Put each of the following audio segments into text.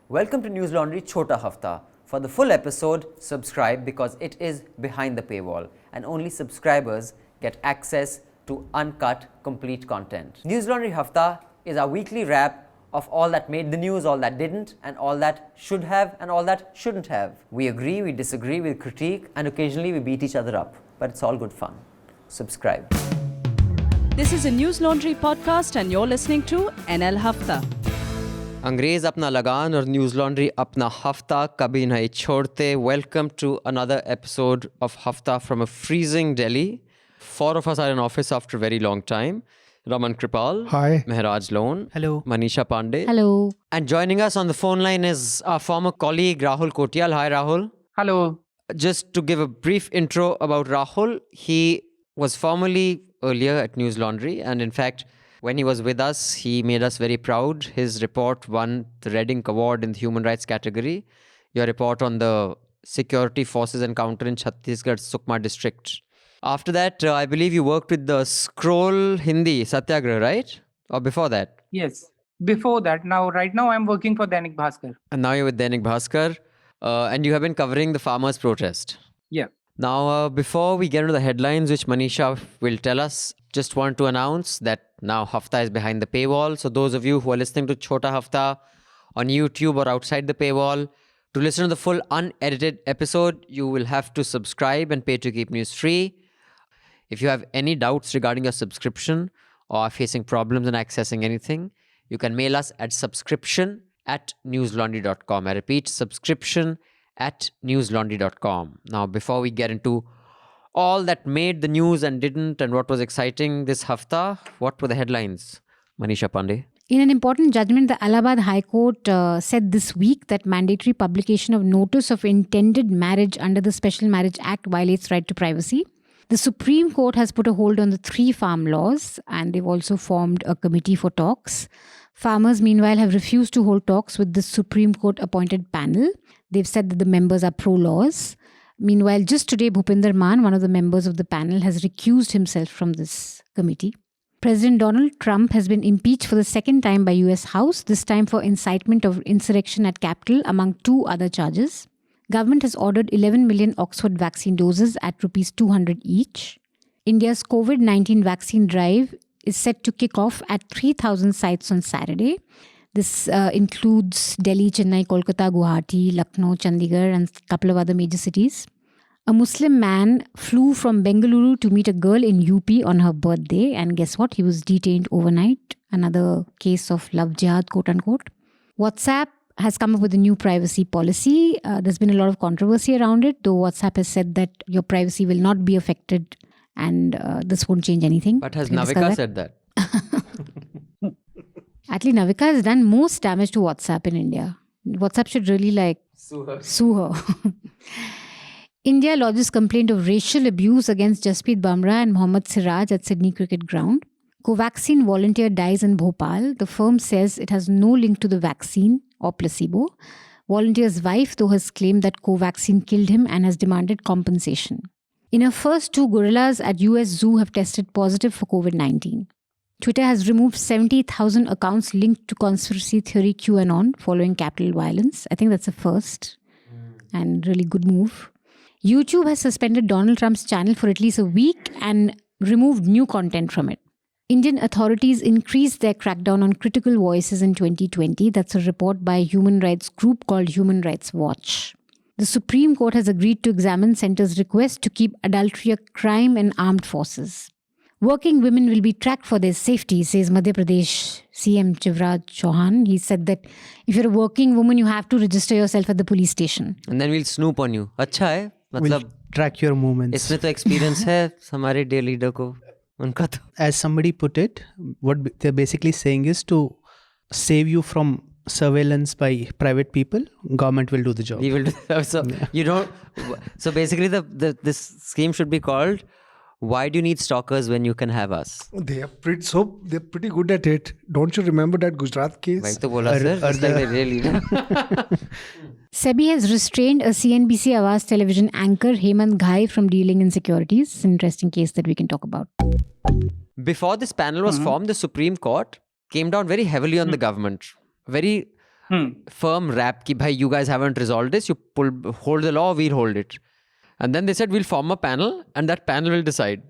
Welcome to News Laundry Chota Hafta. For the full episode, subscribe because it is behind the paywall and only subscribers get access to uncut, complete content. News Laundry Hafta is our weekly wrap of all that made the news, all that didn't, and all that should have and all that shouldn't have. We agree, we disagree, we critique, and occasionally we beat each other up. But it's all good fun. Subscribe. This is a News Laundry podcast and you're listening to NL Hafta. अंग्रेज अपना लगान और news laundry अपना हफ्ता कभी नहीं छोड़ते. Welcome to another episode of Hafta from a freezing Delhi. 4 of us are in office after a very long time. Raman Kripal. Hi. Mehraj Lone. Hello. Manisha Pandey. Hello. And joining us on the phone line is our former colleague Rahul Kotial. Hi Rahul. Hello. Just to give a brief intro about Rahul, he was formerly earlier at News Laundry, and in fact, when he was with us, he made us very proud. His report won the Reading Award in the Human Rights category. Your report on the security forces encounter in Chhattisgarh, Sukma district. After that, I believe you worked with the Scroll Hindi Satyagrah, right? Or before that? Yes. Before that, right now I'm working for Dainik Bhaskar. And now you're with Dainik Bhaskar. And you have been covering the farmers' protest. Yeah. Now, before we get into the headlines, which Manisha will tell us, just want to announce that now Hafta is behind the paywall. So those of you who are listening to Chota Hafta on YouTube or outside the paywall, to listen to the full unedited episode, you will have to subscribe and pay to keep news free. If you have any doubts regarding your subscription or are facing problems in accessing anything, you can mail us at subscription@newslaundry.com. I repeat, subscription@newslaundry.com. Now, before we get into all that made the news and didn't and what was exciting this hafta, what were the headlines? Manisha Pandey. In an important judgment, the Allahabad High Court said this week that mandatory publication of notice of intended marriage under the Special Marriage Act violates right to privacy. The Supreme Court has put a hold on the 3 farm laws, and they've also formed a committee for talks. Farmers, meanwhile, have refused to hold talks with the Supreme Court appointed panel. They've said that the members are pro-laws. Meanwhile, just today, Bhupinder Mann, one of the members of the panel, has recused himself from this committee. President Donald Trump has been impeached for the second time by US House, this time for incitement of insurrection at Capitol, among 2 other charges. Government has ordered 11 million Oxford vaccine doses at rupees 200 each. India's COVID-19 vaccine drive is set to kick off at 3,000 sites on Saturday. This includes Delhi, Chennai, Kolkata, Guwahati, Lucknow, Chandigarh, and a couple of other major cities. A Muslim man flew from Bengaluru to meet a girl in UP on her birthday, and guess what? He was detained overnight. Another case of love jihad, quote unquote. WhatsApp has come up with a new privacy policy. There's been a lot of controversy around it, though WhatsApp has said that your privacy will not be affected and this won't change anything. But has Navika said that? Actually, Navika has done most damage to WhatsApp in India. WhatsApp should really sue her. India lodges complaint of racial abuse against Jasprit Bumrah and Mohammad Siraj at Sydney Cricket Ground. Covaxin volunteer dies in Bhopal. The firm says it has no link to the vaccine or placebo. Volunteer's wife, though, has claimed that Covaxin killed him and has demanded compensation. In her first 2 gorillas at US Zoo have tested positive for COVID-19. Twitter has removed 70,000 accounts linked to conspiracy theory QAnon following Capitol violence. I think that's a first and really good move. YouTube has suspended Donald Trump's channel for at least a week and removed new content from it. Indian authorities increased their crackdown on critical voices in 2020. That's a report by a human rights group called Human Rights Watch. The Supreme Court has agreed to examine centre's request to keep adultery a crime in armed forces. Working women will be tracked for their safety, says Madhya Pradesh CM Shivraj Chauhan. He said that if you're a working woman, you have to register yourself at the police station. And then we'll snoop on you. अच्छा है? We'll track your movements. इसमें तो experience है हमारे day leader को. उनका तो. As somebody put it, what they're basically saying is to save you from surveillance by private people, government will do the job. We will do so. You don't. So basically, this scheme should be called "Why do you need stalkers when you can have us?" They're pretty good at it. Don't you remember that Gujarat case? भाई तो बोला sir. It's like the real leader. SEBI has restrained a CNBC Awaaz television anchor Hemant Ghai from dealing in securities. It's an interesting case that we can talk about. Before this panel was formed, the Supreme Court came down very heavily on the government. Very firm rap ki bhai you guys haven't resolved this, you hold the law, we'll hold it. And then they said we'll form a panel and that panel will decide.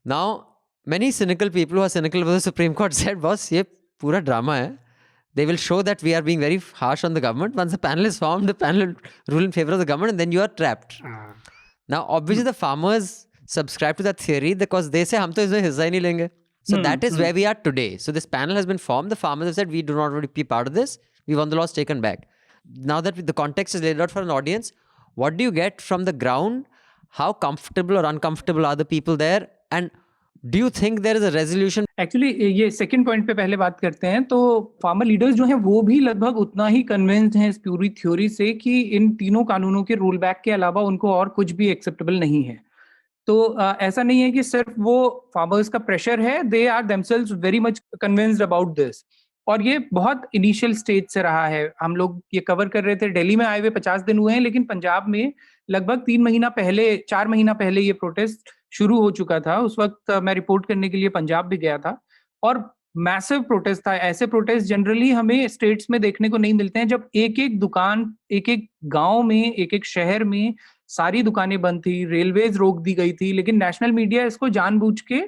Now many cynical people who are cynical of the Supreme Court said, boss, ye pura drama hai. They will show that we are being very harsh on the government. Once the panel is formed, the panel will rule in favor of the government and then you are trapped. Now obviously the farmers subscribe to that theory because they say hum to isme hissa hi nahi lenge. So that is where we are today. So this panel has been formed. The farmers have said we do not want to be part of this. We want the laws taken back. Now that the context is laid out for an audience, what do you get from the ground? How comfortable or uncomfortable are the people there? And do you think there is a resolution? Actually ये second point पे पहले बात करते हैं. तो farmer leaders जो हैं वो भी लगभग उतना ही कन्विंस्ड हैं इस पूरी थ्योरी से कि इन तीनों कानूनों के रोल बैक के अलावा उनको और कुछ भी एक्सेप्टेबल नहीं है. तो ऐसा नहीं है कि सिर्फ वो फार्मर्स का प्रेशर है, they are themselves very much convinced about this. और ये बहुत इनिशियल स्टेज से रहा है. हम लोग ये कवर कर रहे थे, दिल्ली में आए हुए 50 दिन हुए हैं, लेकिन पंजाब में लगभग 4 महीना पहले ये प्रोटेस्ट शुरू हो चुका था. उस वक्त मैं रिपोर्ट करने के लिए पंजाब भी गया था और मैसिव प्रोटेस्ट था. ऐसे प्रोटेस्ट जनरली हमें स्टेट्स में देखने को नहीं मिलते हैं, जब एक एक दुकान, एक एक गांव में, एक एक शहर में सारी दुकानें बंद थी, रेलवेज रोक दी गई थी, लेकिन नेशनल मीडिया इसको जानबूझ के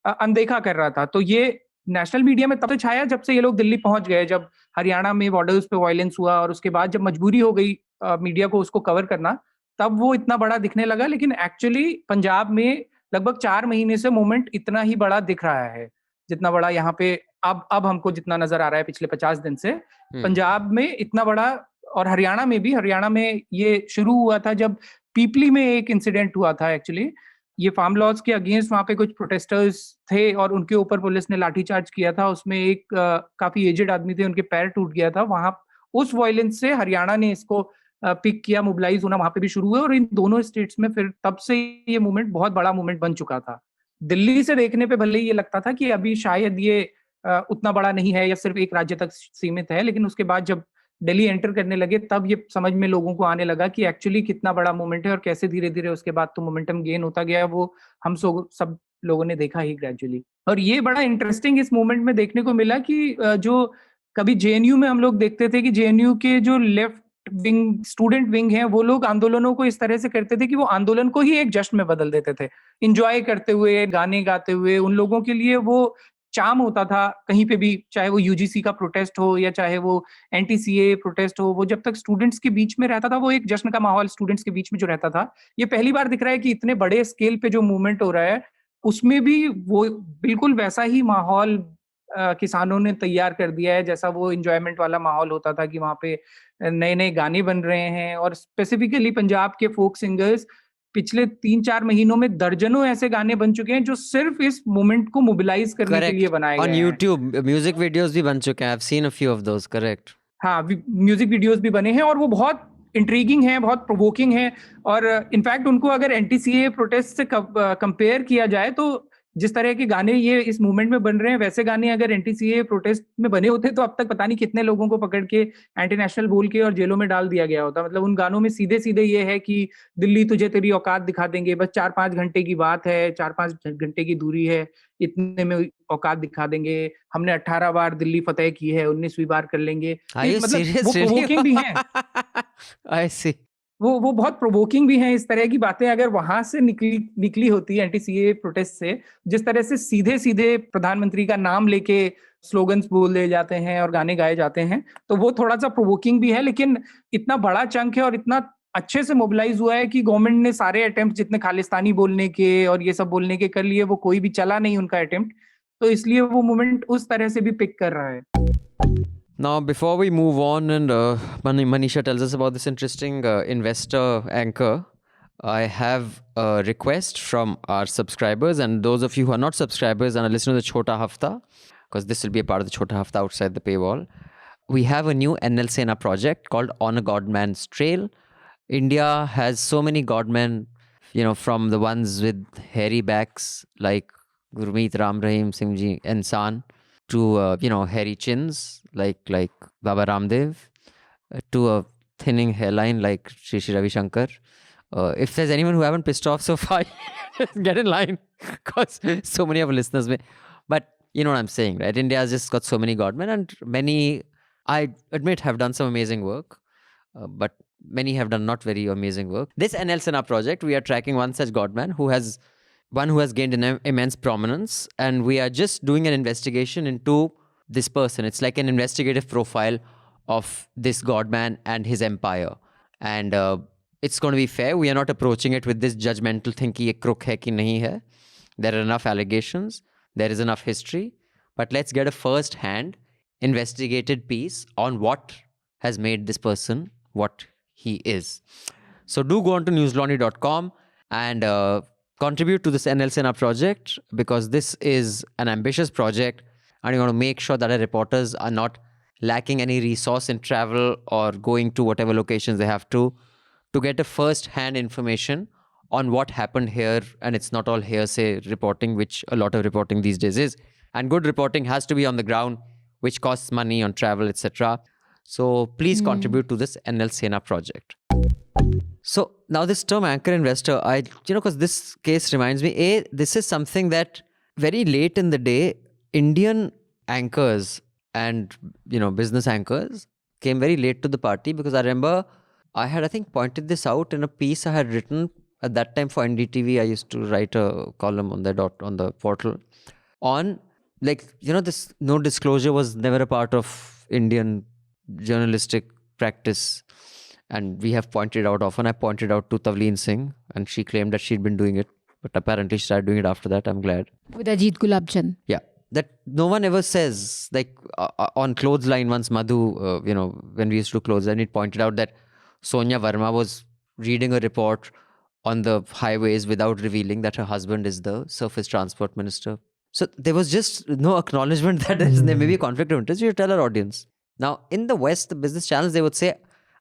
अनदेखा कर रहा था. तो ये नेशनल मीडिया में तब से छाया जब से ये लोग दिल्ली पहुंच गए, जब हरियाणा में बॉर्डर्स पे वायलेंस हुआ और उसके बाद जब मजबूरी हो गई मीडिया को उसको कवर करना, तब वो इतना बड़ा दिखने लगा. लेकिन एक्चुअली पंजाब में लगभग 4 महीने से मूवमेंट इतना ही बड़ा दिख रहा है जितना बड़ा यहाँ पे अब हमको जितना नजर आ रहा है पिछले 50 दिन से. पंजाब में इतना बड़ा, और हरियाणा में ये शुरू हुआ था जब पीपली में एक इंसिडेंट हुआ था. एक्चुअली ये फार्म लॉज के अगेंस्ट वहां पे कुछ प्रोटेस्टर्स थे और उनके ऊपर पुलिस ने लाठीचार्ज किया था. उसमें एक काफी एजेड आदमी थे, उनके पैर टूट गया था. वहां उस वायलेंस से हरियाणा ने इसको पिक किया, मोबिलाइज होना वहां पे भी शुरू हुआ और इन दोनों स्टेट्स में फिर तब से ये मूवमेंट बहुत बड़ा मूवमेंट बन चुका था. दिल्ली से देखने पे भले ही ये लगता था कि अभी शायद ये उतना बड़ा नहीं है या सिर्फ एक राज्य तक सीमित है, लेकिन उसके बाद जब दिल्ली एंटर करने लगे तब ये समझ में लोगों को आने लगा कि एक्चुअली कितना बड़ा मूवमेंट है और कैसे धीरे धीरे उसके बाद तो मोमेंटम गेन होता गया. वो हम सब लोगों ने देखा ही ग्रेजुअली. और ये बड़ा इंटरेस्टिंग इस मूवमेंट में देखने को मिला कि जो कभी जेएनयू में हम लोग देखते थे कि जेएनयू के जो लेफ्ट विंग स्टूडेंट विंग है वो लोग आंदोलनों को इस तरह से करते थे कि वो आंदोलन को ही एक जश्न में बदल देते थे, इंजॉय करते हुए, गाने गाते हुए. उन लोगों के लिए वो चाम होता था कहीं पे भी, चाहे वो यूजीसी का प्रोटेस्ट हो या चाहे वो एंटी-सीए प्रोटेस्ट हो. वो जब तक स्टूडेंट्स के बीच में रहता था, वो एक जश्न का माहौल स्टूडेंट्स के बीच में जो रहता था, ये पहली बार दिख रहा है कि इतने बड़े स्केल पे जो मूवमेंट हो रहा है उसमें भी वो बिल्कुल वैसा ही माहौल किसानों ने तैयार कर दिया है जैसा वो एंजॉयमेंट वाला माहौल होता था कि वहां पे नए नए गाने बन रहे हैं. और स्पेसिफिकली पंजाब के फोक सिंगर्स पिछले 3-4 महीनों में दर्जनों ऐसे गाने बन चुके हैं जो सिर्फ इस मूवमेंट को मोबिलाइज करने के लिए बनाए गए हैं. On YouTube म्यूजिक वीडियोस भी बन चुके हैं. I've seen a few of those. Correct. हाँ, म्यूजिक वीडियोस भी बने हैं और वो बहुत इंट्रीगिंग है, बहुत प्रोवोकिंग है. और इनफैक्ट उनको अगर एंटी-सीए प्रोटेस्ट से कंपेयर किया जाए तो जिस तरह के गाने ये इस मूवमेंट में बन रहे हैं, वैसे गाने अगर एंटी-सीए प्रोटेस्ट में बने होते तो अब तक पता नहीं कितने लोगों को पकड़ के एंटी नेशनल बोल के और जेलों में डाल दिया गया होता. मतलब उन गानों में सीधे सीधे ये है कि दिल्ली तुझे तेरी औकात दिखा देंगे, बस 4-5 घंटे की बात है, 4-5 घंटे की दूरी है, इतने में औकात दिखा देंगे, हमने 18 बार दिल्ली फतेह की है, 19वीं बार कर लेंगे. मतलब वो प्रोवोकिंग भी है. I see. वो बहुत प्रोवोकिंग भी है. इस तरह की बातें अगर वहां से निकली होती है एंटी-सीए प्रोटेस्ट से, जिस तरह से सीधे सीधे प्रधानमंत्री का नाम लेके स्लोगन्स बोले जाते हैं और गाने गाए जाते हैं, तो वो थोड़ा सा प्रोवोकिंग भी है. लेकिन इतना बड़ा चंक है और इतना अच्छे से मोबिलाइज हुआ है कि गवर्नमेंट ने सारे अटेम्प्ट जितने खालिस्तानी बोलने के और ये सब बोलने के कर लिए, वो कोई भी चला नहीं उनका अटेम्प्ट. तो इसलिए वो मूवमेंट उस तरह से भी पिक कर रहा है. Now, before we move on and Manisha tells us about this interesting investor anchor, I have a request from our subscribers and those of you who are not subscribers and are listening to the Chota Hafta, because this will be a part of the Chota Hafta outside the paywall. We have a new NL Sena project called On a Godman's Trail. India has so many godmen, from the ones with hairy backs like Gurmeet Ram Rahim Singh Ji Insan, to hairy chins like Baba Ramdev, to a thinning hairline like Shri Ravi Shankar. If there's anyone who haven't pissed off so far, get in line, because so many of our listeners may. But you know what I'm saying, right? India has just got so many godmen, and many I admit have done some amazing work, but many have done not very amazing work. This NL Sinha project, we are tracking one such godman who has gained an immense prominence, and we are just doing an investigation into this person. It's like an investigative profile of this godman and his empire. And it's going to be fair. We are not approaching it with this judgmental thing ki ye crook hai ki nahi hai. There are enough allegations. There is enough history. But let's get a first-hand investigated piece on what has made this person what he is. So do go on to newslaundry.com and contribute to this NL Sinha project, because this is an ambitious project and you want to make sure that our reporters are not lacking any resource in travel or going to whatever locations they have to get a first-hand information on what happened here. And it's not all hearsay reporting, which a lot of reporting these days is. And good reporting has to be on the ground, which costs money on travel, etc. So please contribute to this NL Sinha project. So now this term anchor investor, because this case reminds me, this is something that very late in the day, Indian anchors and, business anchors came very late to the party, because I remember I had, pointed this out in a piece I had written at that time for NDTV. I used to write a column on the portal on, this no disclosure was never a part of Indian journalistic practice. And we have pointed out often. I pointed out to Tavleen Singh, and she claimed that she'd been doing it, but apparently she started doing it after that. I'm glad. With Ajit Gulabchand. Yeah. That no one ever says, on Clothesline once, Madhu, when we used to do Clothesline, it pointed out that Sonia Verma was reading a report on the highways without revealing that her husband is the surface transport minister. So there was just no acknowledgement that there may be a conflict of interest. You tell our audience. Now, in the West, the business channels, they would say,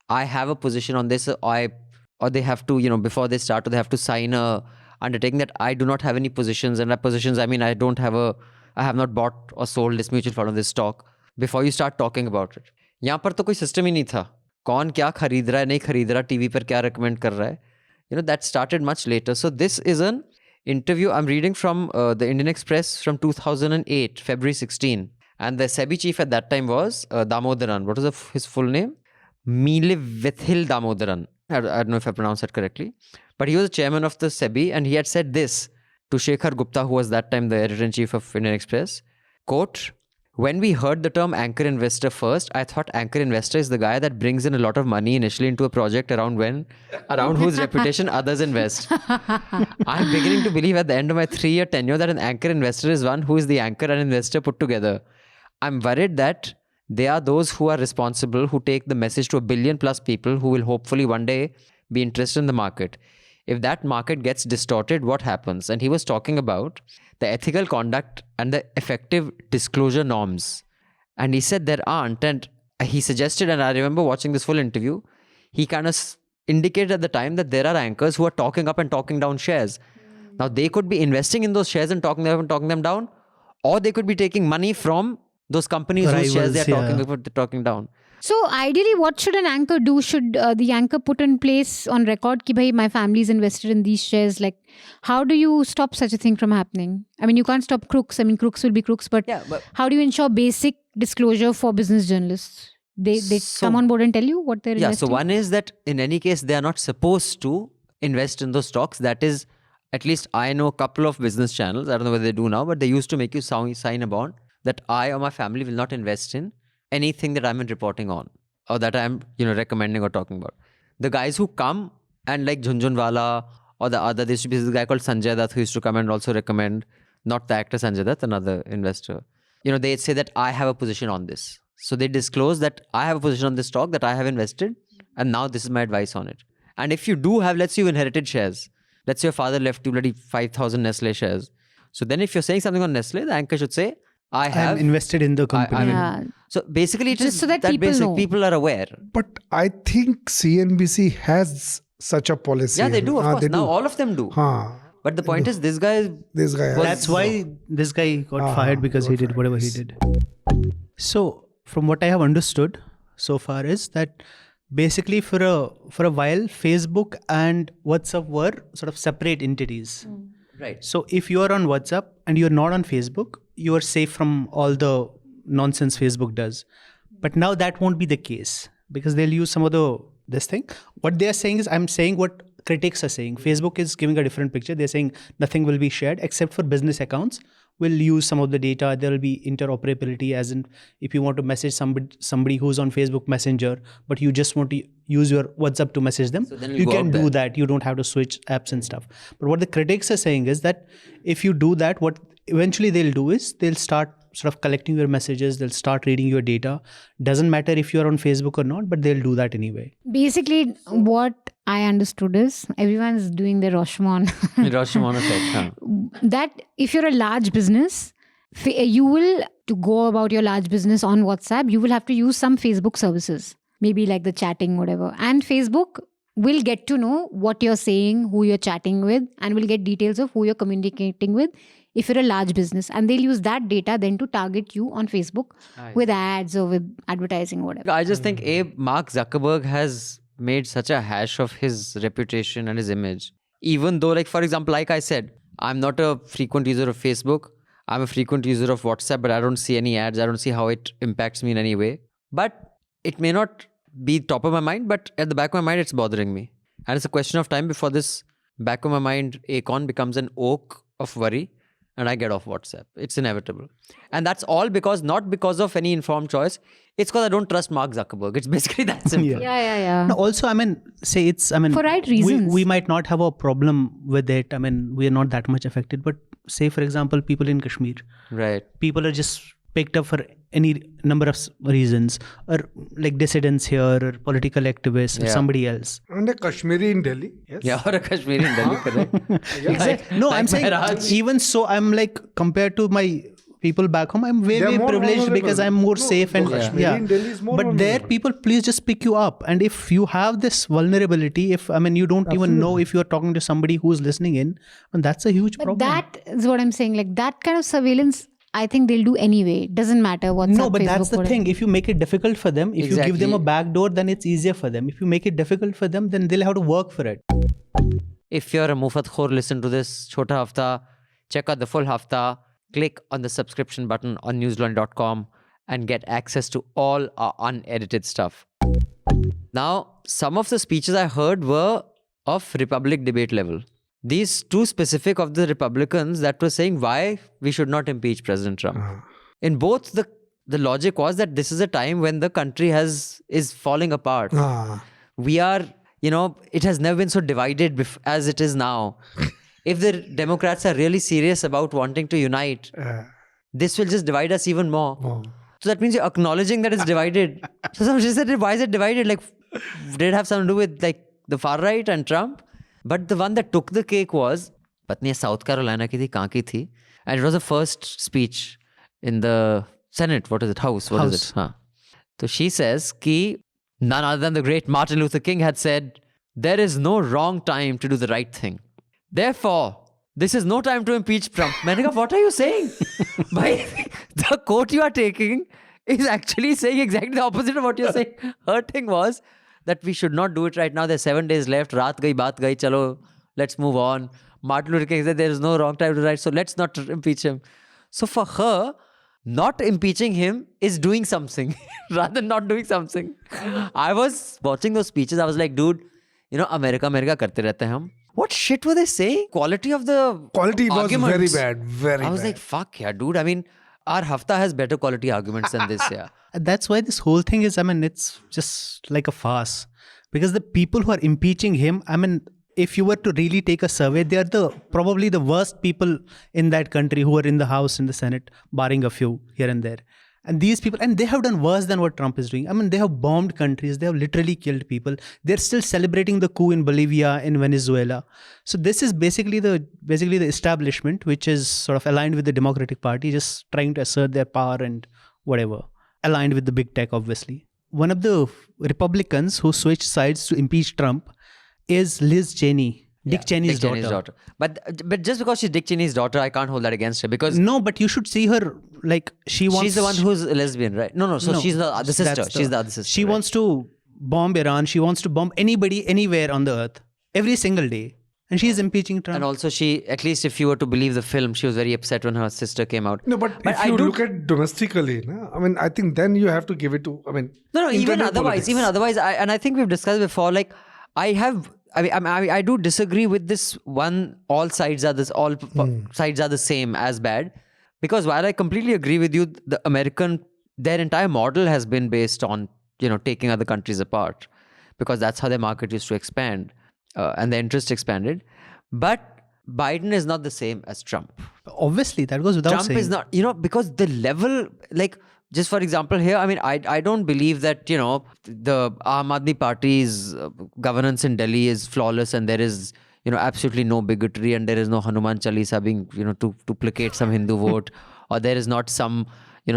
I have a position on this, or they have to, before they start, they have to sign a undertaking that I do not have any positions. And by positions, I mean, I have not bought or sold this mutual fund on this stock before you start talking about it. यहाँ पर तो कोई system ही नहीं था. कौन क्या खरीद रहा है, नहीं खरीद रहा, TV पर क्या recommend कर रहा है. That started much later. So this is an interview I'm reading from the Indian Express from 2008, February 16. And the SEBI chief at that time was Damodaran. What was his full name? Meelivethil Damodaran. I don't know if I pronounced that correctly. But he was the chairman of the SEBI, and he had said this to Shekhar Gupta, who was that time the editor-in-chief of Indian Express. Quote, when we heard the term anchor investor first, I thought anchor investor is the guy that brings in a lot of money initially into a project around whose reputation others invest. I'm beginning to believe at the end of my 3-year tenure that an anchor investor is one who is the anchor and investor put together. I'm worried that they are those who are responsible, who take the message to 1 billion plus people who will hopefully one day be interested in the market. If that market gets distorted, what happens? And he was talking about the ethical conduct and the effective disclosure norms. And he said there aren't. And he suggested, and I remember watching this full interview, he kind of indicated at the time that there are anchors who are talking up and talking down shares. Now, they could be investing in those shares and talking them down, or they could be taking money from those companies whose shares they are talking down. So ideally, what should an anchor do? Should the anchor put in place on record ki bhai, my family is invested in these shares? Like, how do you stop such a thing from happening? I mean, you can't stop crooks. I mean, crooks will be crooks, but how do you ensure basic disclosure for business journalists? They come on board and tell you what they're investing? Yeah, so one is that in any case, they are not supposed to invest in those stocks. That is, at least I know a couple of business channels. I don't know whether they do now, but they used to make you sign a bond that I or my family will not invest in anything that I'm reporting on or that I'm, recommending or talking about. The guys who come and like Jhunjhunwala or the other, there used to be this guy called Sanjay Dutt who used to come and also recommend, not the actor Sanjay Dutt, another investor. They'd say that I have a position on this. So they disclose that I have a position on this stock that I have invested, and now this is my advice on it. And if you do have, let's say you inherited shares. Let's say your father left you bloody 5,000 Nestle shares. So then if you're saying something on Nestle, the anchor should say, I'm invested in the company. So basically, it is so that people are aware. But I think CNBC has such a policy. Yeah, they do, of course. Now all of them do. But the point is, this guy. That's why this guy got fired, because he did whatever he did. So, from what I have understood so far is that basically for a while, Facebook and WhatsApp were sort of separate entities. Right. So if you are on WhatsApp and you're not on Facebook, you are safe from all the nonsense Facebook does. But now that won't be the case because they'll use some of this thing. What they are saying is, I'm saying what critics are saying. Facebook is giving a different picture. They're saying nothing will be shared except for business accounts. We'll use some of the data. There will be interoperability, as in if you want to message somebody who's on Facebook Messenger, but you just want to use your WhatsApp to message them, So then it'll you go can out do there. that. You don't have to switch apps and stuff. But what the critics are saying is that if you do that, what eventually they'll do is they'll start sort of collecting your messages. They'll start reading your data. Doesn't matter if you're on Facebook or not, but they'll do that anyway. Basically, what I understood is everyone's doing their Rashomon. Rashomon effect, huh? That if you're a large business, you will, to go about your large business on WhatsApp, you will have to use some Facebook services, maybe like the chatting, whatever. And Facebook will get to know what you're saying, who you're chatting with, and will get details of who you're communicating with if you're a large business. And they'll use that data then to target you on Facebook with ads or with advertising or whatever. I just think Mark Zuckerberg has made such a hash of his reputation and his image. Even though, like, for example, like I said, I'm not a frequent user of Facebook. I'm a frequent user of WhatsApp, but I don't see any ads. I don't see how it impacts me in any way. But it may not be top of my mind, but at the back of my mind, it's bothering me. And it's a question of time before this back of my mind acorn becomes an oak of worry and I get off WhatsApp. It's inevitable. And that's all not because of any informed choice. It's because I don't trust Mark Zuckerberg. It's basically that simple. Yeah. No, also, For right reasons. We might not have a problem with it. I mean, we are not that much affected. But say, for example, people in Kashmir, Right. people are just picked up for any number of reasons, or like dissidents here, or political activists, or Yeah. somebody else. And a Kashmiri in Delhi. Yes. Yeah, or a Kashmiri in Delhi, correct? Exactly. No, I'm saying Maharaj. even so, I'm like, compared to my people back home, I'm way They're more privileged vulnerable. because I'm more No, safe no, and Kashmiri in Delhi is more But there, vulnerable. people, please just pick you up. And if you have this vulnerability, you don't even know if you're talking to somebody who's listening in, and that's a huge But problem. that is what I'm saying. Like that kind of surveillance, I think they'll do anyway. Doesn't matter what's No, up, but Facebook, that's the whatever. thing. If you make it difficult for them, if you give them a Exactly. back door, then it's easier for them. If you make it difficult for them, then they'll have to work for it. If you're a Mufat Khor, listen to this Chota Hafta, check out the full Hafta, click on the subscription button on newslaundry.com and get access to all our unedited stuff. Now, some of the speeches I heard were of Republic debate level. These two specific of the Republicans that were saying why we should not impeach President Trump. In both, the logic was that this is a time when the country is falling apart. We are, it has never been so divided as it is now. If the Democrats are really serious about wanting to unite, this will just divide us even more. So that means you're acknowledging that it's divided. So somebody said, why is it divided? Like, did it have something to do with like the far right and Trump? But the one that took the cake was, Patni South Carolina ki thi, kahan ki thi? And it was the first speech in the Senate. What is it? House. What is it? Huh. So she says ki none other than the great Martin Luther King had said, there is no wrong time to do the right thing. Therefore, this is no time to impeach Trump. Maine kaha, what are you saying? The quote you are taking is actually saying exactly the opposite of what you're saying. Her thing was that we should not do it right now. There's 7 days left. Raat gayi, baat gayi. Chalo, let's move on. Martin Luther King said there is no wrong time to write, so let's not impeach him. So for her, not impeaching him is doing something rather than not doing something. I was watching those speeches. I was like, dude, America karte rehte hain hum. What shit were they saying? Quality of the Quality was arguments. very bad. Very bad. I was like, fuck yeah, dude. I mean, our Hafta has better quality arguments than this, yeah. That's why this whole thing is, it's just like a farce. Because the people who are impeaching him, if you were to really take a survey, they are probably the worst people in that country who are in the House and the Senate, barring a few here and there. And these people, and they have done worse than what Trump is doing. They have bombed countries. They have literally killed people. They're still celebrating the coup in Bolivia, in Venezuela. So this is basically the establishment, which is sort of aligned with the Democratic Party, just trying to assert their power and whatever. Aligned with the big tech, obviously. One of the Republicans who switched sides to impeach Trump is Liz Cheney. Dick Cheney's daughter. But just because she's Dick Cheney's daughter, I can't hold that against her because No, but you should see her like she wants. she's the one who's a lesbian, right? No. So she's the other sister. that's She's the other sister. She right? wants to bomb Iran. She wants to bomb anybody, anywhere on the earth, every single day. And she's impeaching Trump. And also she, at least if you were to believe the film, she was very upset when her sister came out. No, but if I you do- look at domestically, no, I mean, I think then you have to give it to, I mean, No, even internal otherwise, politics. I think we've discussed before, like, I do disagree with this one, all sides are the same as bad. Because while I completely agree with you, their entire model has been based on, taking other countries apart. Because that's how their market used to expand. And their interest expanded. But Biden is not the same as Trump. Obviously, that goes without Trump saying. is not, because the level, like, just for example here, I mean, I don't believe that, the Aam Aadmi Party's governance in Delhi is flawless and there is, absolutely no bigotry and there is no Hanuman Chalisa being, to placate some Hindu vote, or there is not some,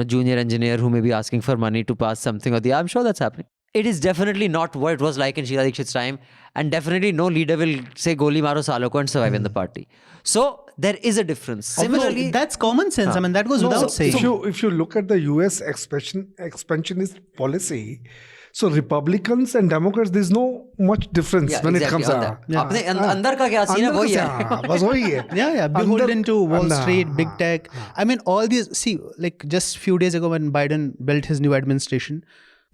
junior engineer who may be asking for money to pass something or the other. I'm sure that's happening. It is definitely not what it was like in Sheila Dikshit's time, and definitely no leader will say Goli Maro Salo ko and survive in the party. So there is a difference. Similarly, That's common sense. I mean, that goes without saying. If you look at the US expansionist policy, so Republicans and Democrats, there's no much difference yeah, when exactly, it comes on out. that. अपने अंदर का क्या scene है वही है. बस वही है. Yeah, beholden to Wall Andar. Street, big tech. I mean, all these, see, like just few days ago when Biden built his new administration,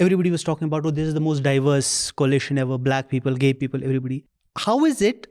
everybody was talking about, oh, this is the most diverse coalition ever, black people, gay people, everybody. How is it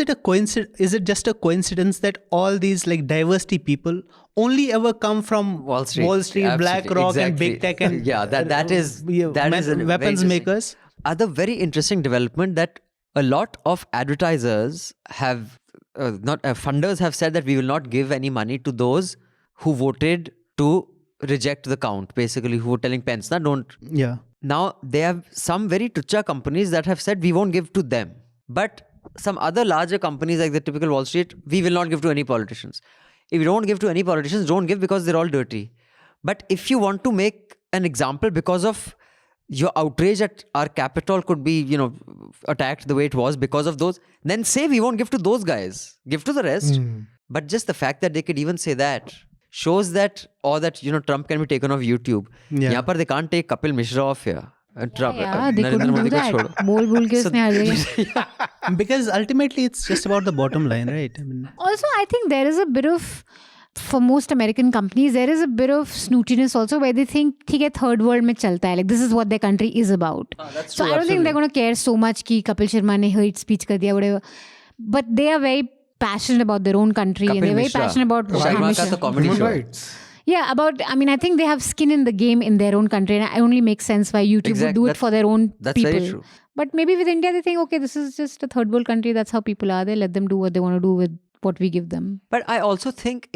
a coincidence? Is it just a coincidence that all these like diversity people only ever come from Wall Street, BlackRock absolutely, and big exactly. tech and Yeah, that is a very weapons interesting- makers? Other very interesting development that a lot of advertisers have, funders have said that we will not give any money to those who voted to reject the count, basically, who were telling Pence, don't. Yeah. Now, they have some very tucha companies that have said we won't give to them. But some other larger companies like the typical Wall Street, we will not give to any politicians. If you don't give to any politicians, don't give because they're all dirty. But if you want to make an example because of your outrage at our capital could be, attacked the way it was because of those, then say we won't give to those guys. Give to the rest. But just the fact that they could even say that shows that, or that, Trump can be taken off YouTube. Yeah. यहाँ पर they can't take Kapil Mishra off here. Trump, Yeah, they Narendra couldn't do Modi को that. छोड़ो. बोल के उसने हर जगह. Because ultimately it's just about the bottom line, right? I mean, Also, I think there is a bit of, for most American companies, there is a bit of snootiness also where they think, ठीक है, third world में चलता है. Like, this is what their country is about. That's So true, I don't think they're absolutely. going to care so much कि Kapil Sharma ने hate speech कर दिया, whatever. But they are very passionate about their own country and Kapil they're very Mishra. passionate about Sharma Mishra. का तो comedy Human show है. rights. Yeah, I think they have skin in the game in their own country, and it only makes sense why YouTube would Exact- do it that's- for their own that's people. very true. But maybe with India, they think, okay, this is just a third world country. That's how people are. They let them do what they want to do with what we give them. But I also think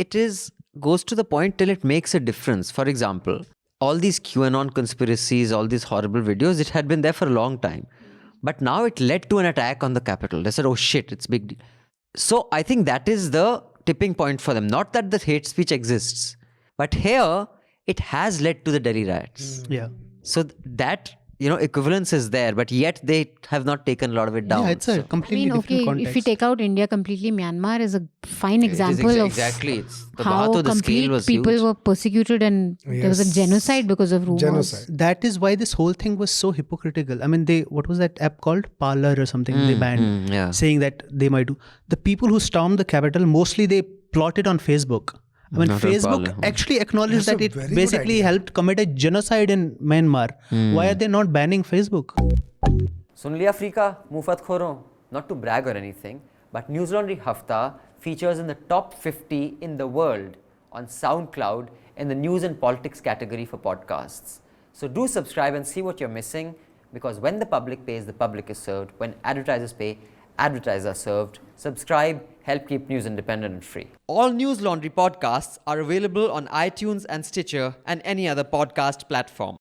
goes to the point till it makes a difference. For example, all these QAnon conspiracies, all these horrible videos, it had been there for a long time. But now it led to an attack on the Capitol. They said, oh shit, it's big deal. So I think that is the tipping point for them. Not that the hate speech exists, but here it has led to the Delhi riots. yeah. So that, equivalence is there, but yet they have not taken a lot of it down. Yeah, it's a So I completely mean, different okay, context. if we take out India completely, Myanmar is a fine example of exactly. It's the how the scale complete was people huge. were persecuted and there was a Yes. genocide because of rumors. Genocide. That is why this whole thing was so hypocritical. I mean, what was that app called? Parler or something they banned, yeah. saying that they might do. The people who stormed the Capitol, mostly they plotted on Facebook. I mean, Not on Facebook Parler. actually acknowledged That's that a it very good basically idea. helped commit a genocide in Myanmar. Why are they not banning Facebook? सुन लिया Africa मुफत खोरों. Not to brag or anything, but News Laundry Hafta features in the top 50 in the world on SoundCloud in the news and politics category for podcasts. So do subscribe and see what you're missing, because when the public pays, the public is served. When advertisers pay, advertisers are served. Subscribe, help keep news independent and free. All News Laundry podcasts are available on iTunes and Stitcher and any other podcast platform.